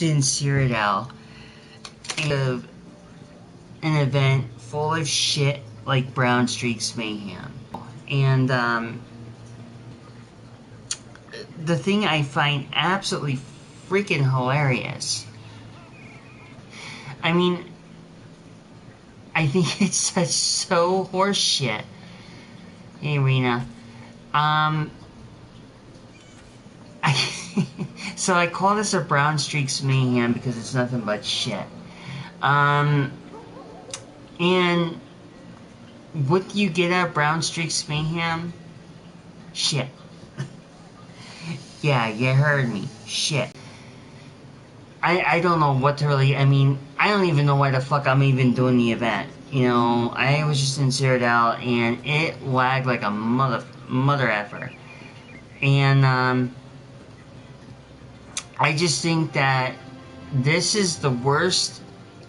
in Cyrodiil of an event full of shit like Brown Streaks Mayhem. And the thing I find absolutely freaking hilarious, I mean, I think it's so horseshit. Hey, Rena. So I call this a Brown Streaks Mayhem because it's nothing but shit. And what you get at Brown Streaks Mayhem? Shit. Yeah, you heard me. Shit. I don't know what to really, I mean, I don't even know why the fuck I'm even doing the event. You know, I was just in Cyrodiil and it lagged like a mother effer. And, I just think that this is the worst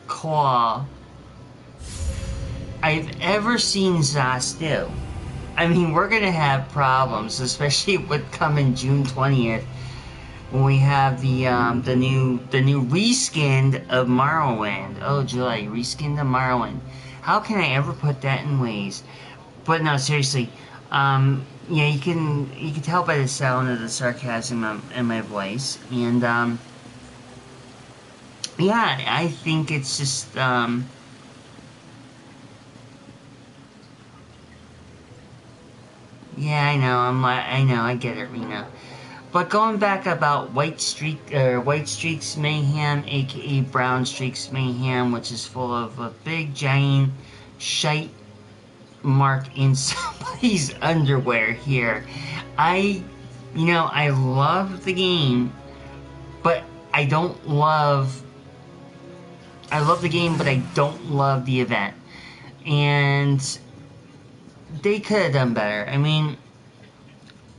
call I've ever seen Zos do. I mean, we're gonna have problems, especially with coming June 20th, when we have the new reskinned of Morrowind. Oh joy, reskinned of Morrowind. How can I ever put that in ways? But no, seriously, yeah, you can tell by the sound of the sarcasm in my voice, and yeah, I think it's just yeah, I know, I know, I get it, Rena. But going back about White Streaks Mayhem, aka Brown Streaks Mayhem, which is full of a big giant shite mark in somebody's underwear here. I love the game, but I love the game, but I don't love the event. And they could have done better. I mean,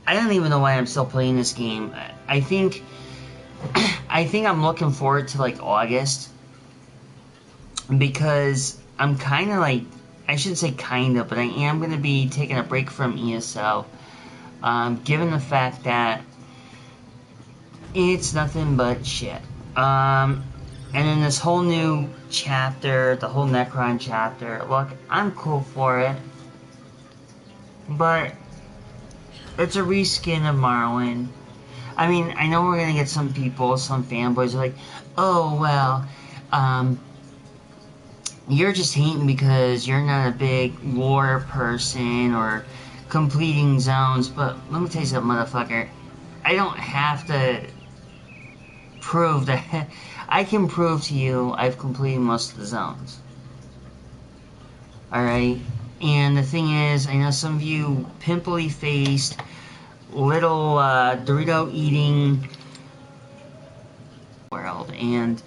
I don't even know why I'm still playing this game. I think I'm looking forward to like August, because I'm kind of like, I shouldn't say kinda, but I am going to be taking a break from ESO, given the fact that it's nothing but shit. And in this whole new chapter, the whole Necron chapter, look, I'm cool for it, but it's a reskin of Morrowind. I mean, I know we're going to get some people, some fanboys are like, oh, well, you're just hating because you're not a big lore person or completing zones. But let me tell you something, motherfucker. I don't have to prove that. I can prove to you I've completed most of the zones. Alright? And the thing is, I know some of you pimply-faced, little Dorito-eating world. And,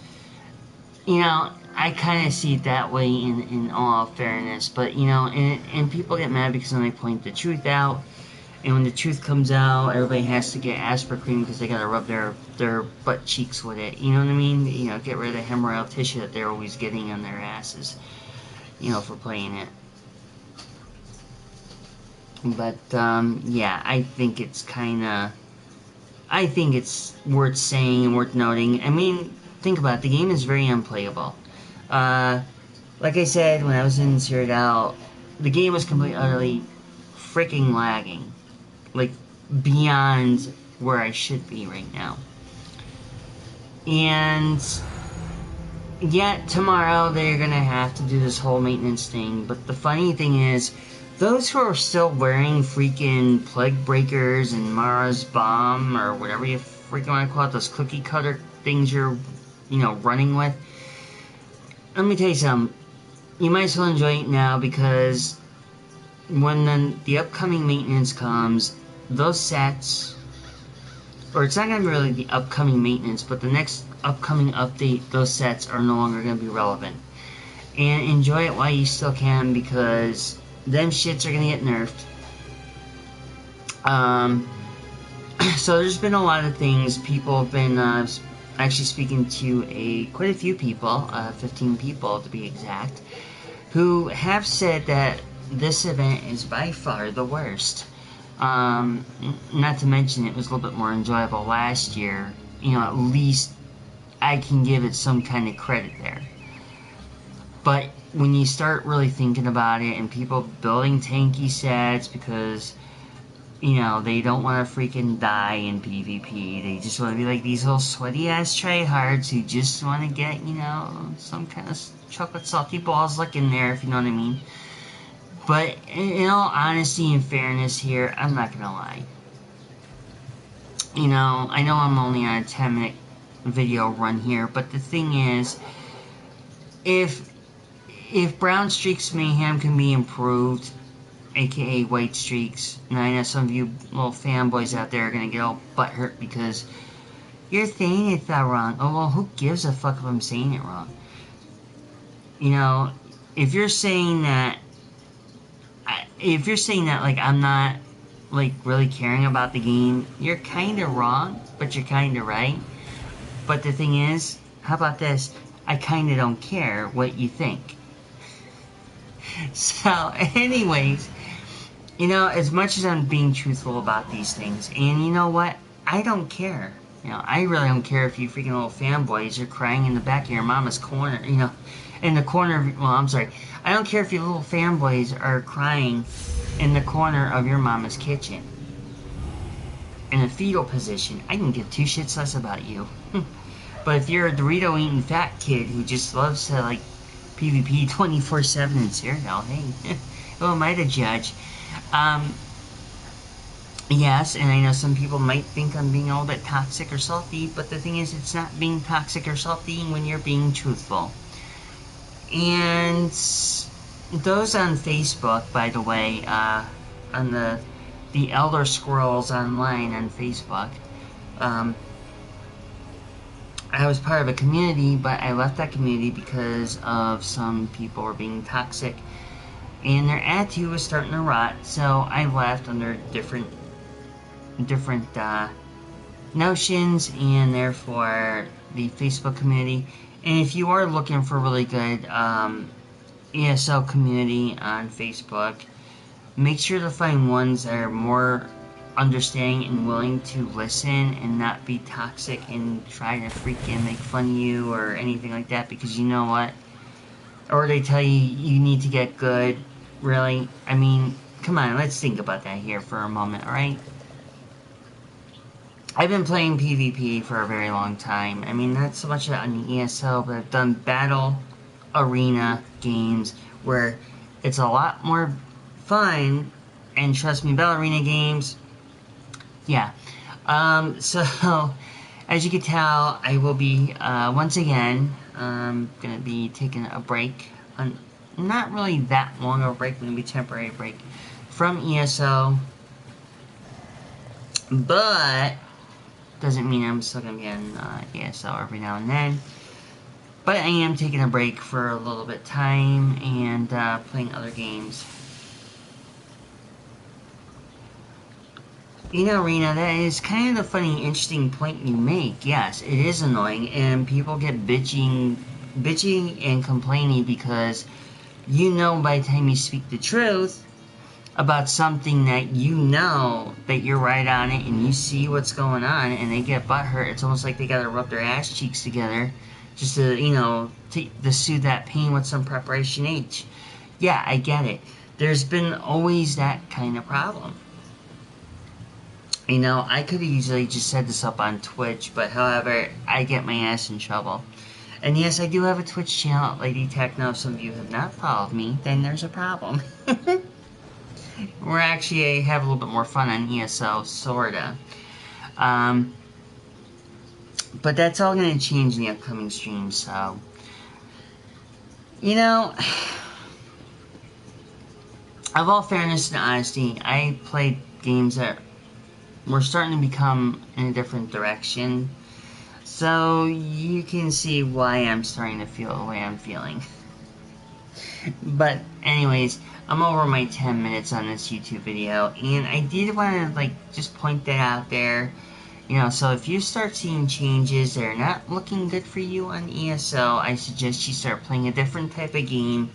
you know, I kind of see it that way in all fairness, but you know, and people get mad because when I point the truth out, and when the truth comes out, everybody has to get aspartame because they gotta rub their butt cheeks with it. You know what I mean? You know, get rid of the hemorrhoidal tissue that they're always getting on their asses, you know, for playing it. But yeah, I think it's worth saying and worth noting. I mean, think about it, the game is very unplayable. Like I said, when I was in Cyrodiil, the game was completely, utterly freaking lagging. Like, beyond where I should be right now. And yet, tomorrow, they're gonna have to do this whole maintenance thing. But the funny thing is, those who are still wearing freaking Plague Breakers and Mara's Bomb, or whatever you freaking want to call it, those cookie cutter things you're, you know, running with, let me tell you something. You might as well enjoy it now, because when the upcoming maintenance comes, those sets, or it's not going to be really the upcoming maintenance, but the next upcoming update, those sets are no longer going to be relevant. And enjoy it while you still can, because them shits are going to get nerfed. So there's been a lot of things. People have been actually speaking to quite a few people, 15 people to be exact, who have said that this event is by far the worst. Not to mention it was a little bit more enjoyable last year. You know, at least I can give it some kind of credit there. But when you start really thinking about it, and people building tanky sets because, you know, they don't want to freaking die in PvP. They just want to be like these little sweaty ass tryhards who just want to get, you know, some kind of chocolate salty balls like in there, if you know what I mean. But in all honesty and fairness here, I'm not gonna lie. You know, I know I'm only on a 10-minute video run here, but the thing is, if Brown Streaks Mayhem can be improved, aka White Streaks, and I know some of you little fanboys out there are gonna get all butthurt because you're saying it's wrong. Oh well, who gives a fuck if I'm saying it wrong? You know, if you're saying that like I'm not like really caring about the game, you're kind of wrong, but you're kind of right. But the thing is, how about this? I kind of don't care what you think. So, anyways, you know, as much as I'm being truthful about these things, and you know what? I don't care. You know, I really don't care if you freaking little fanboys are crying in the back of your mama's corner, you know, in the corner of, well, I'm sorry. I don't care if you little fanboys are crying in the corner of your mama's kitchen in a fetal position. I can give two shits less about you. But if you're a Dorito eating fat kid who just loves to like PvP 24/7 in cereal, hey, who am I to judge? Yes, and I know some people might think I'm being a little bit toxic or salty, but the thing is, it's not being toxic or salty when you're being truthful. And those on Facebook, by the way, on the Elder Scrolls Online on Facebook, I was part of a community, but I left that community because of some people were being toxic, and their attitude was starting to rot. So I left under different notions, and therefore the Facebook community. And if you are looking for really good ESL community on Facebook, make sure to find ones that are more understanding and willing to listen and not be toxic and try to freaking make fun of you or anything like that, because you know what? Or they tell you you need to get good. Really? I mean, come on, let's think about that here for a moment, alright? I've been playing PvP for a very long time. I mean, not so much on the ESL, but I've done battle arena games where it's a lot more fun, and trust me, battle arena games, yeah. So, as you can tell, I will be, once again, gonna be taking a break, not really that long of a break, gonna be a temporary break from ESO, but doesn't mean I'm still gonna be on ESO every now and then. But I am taking a break for a little bit of time and playing other games. You know, Rena, that is kind of a funny, interesting point you make. Yes, it is annoying, and people get bitching and complaining because you know by the time you speak the truth about something that you know that you're right on it and you see what's going on, and they get butthurt. It's almost like they gotta rub their ass cheeks together just to, you know, to soothe that pain with some preparation H. Yeah, I get it. There's been always that kind of problem. You know, I could have easily just set this up on Twitch, but however, I get my ass in trouble. And yes, I do have a Twitch channel, Lady Techno. If some of you have not followed me, then there's a problem. We're actually have a little bit more fun on ESO, sorta. But that's all going to change in the upcoming stream, so... You know... Of all fairness and honesty, I played games that were starting to become in a different direction. So, you can see why I'm starting to feel the way I'm feeling. But, anyways, I'm over my 10 minutes on this YouTube video, and I did want to, like, just point that out there. You know, so if you start seeing changes that are not looking good for you on ESO, I suggest you start playing a different type of game,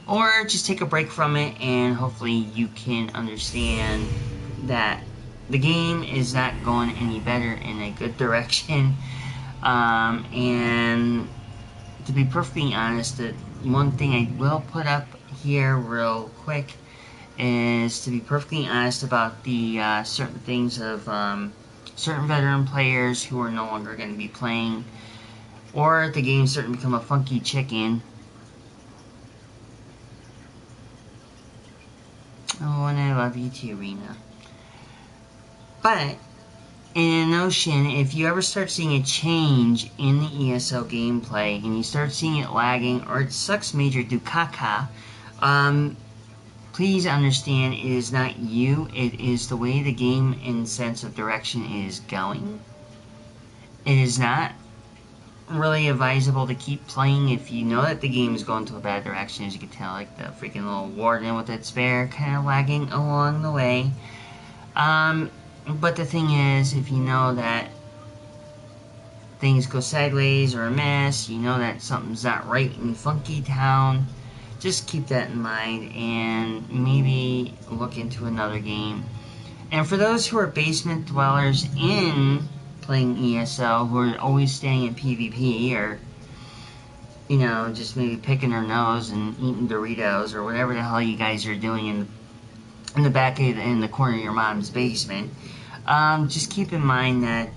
or just take a break from it, and hopefully you can understand that the game is not going any better in a good direction. And to be perfectly honest, the one thing I will put up here real quick is to be perfectly honest about the certain things of certain veteran players who are no longer going to be playing, or the game's starting to become a funky chicken. Oh, and I love you too, Rena. But in Notion, if you ever start seeing a change in the ESO gameplay and you start seeing it lagging or it sucks major dukaka, please understand it is not you, it is the way the game in sense of direction is going. It is not really advisable to keep playing if you know that the game is going to a bad direction. As you can tell, like the freaking little warden with its bear kind of lagging along the way. But the thing is, if you know that things go sideways or amiss, you know that something's not right in Funky Town, just keep that in mind and maybe look into another game. And for those who are basement dwellers in playing ESO, who are always staying in PvP, or, you know, just maybe picking their nose and eating Doritos, or whatever the hell you guys are doing in the back of in the corner of your mom's basement, just keep in mind that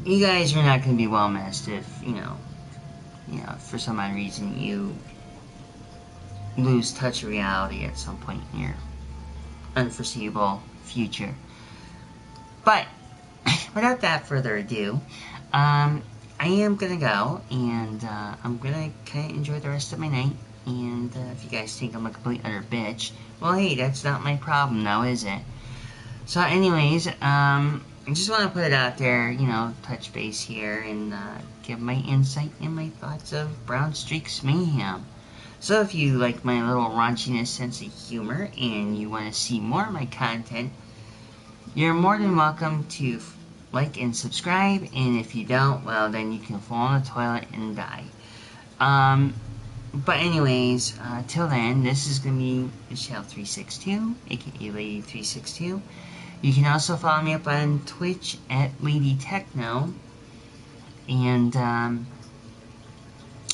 you guys are not going to be well missed if, you know, for some odd reason you lose touch of reality at some point in your unforeseeable future. But without that further ado, I am gonna go, and I'm gonna kind of enjoy the rest of my night. And if you guys think I'm a complete utter bitch, well, hey, that's not my problem, though, is it? So, anyways, I just want to put it out there, you know, touch base here, and give my insight and my thoughts of Brown Streaks Mayhem. So if you like my little raunchiness sense of humor and you want to see more of my content, you're more than welcome to like and subscribe, and if you don't, well, then you can fall in the toilet and die. But anyways, till then, this is going to be Michelle362, aka Lady362. You can also follow me up on Twitch at Lady Techno. And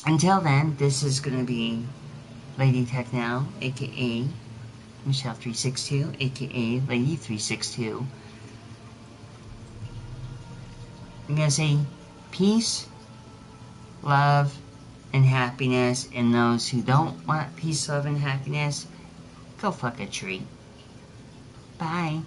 until then, this is going to be Lady Techno, aka Michelle362, aka Lady362. I'm going to say peace, love, and happiness. And those who don't want peace, love, and happiness, go fuck a tree. Bye.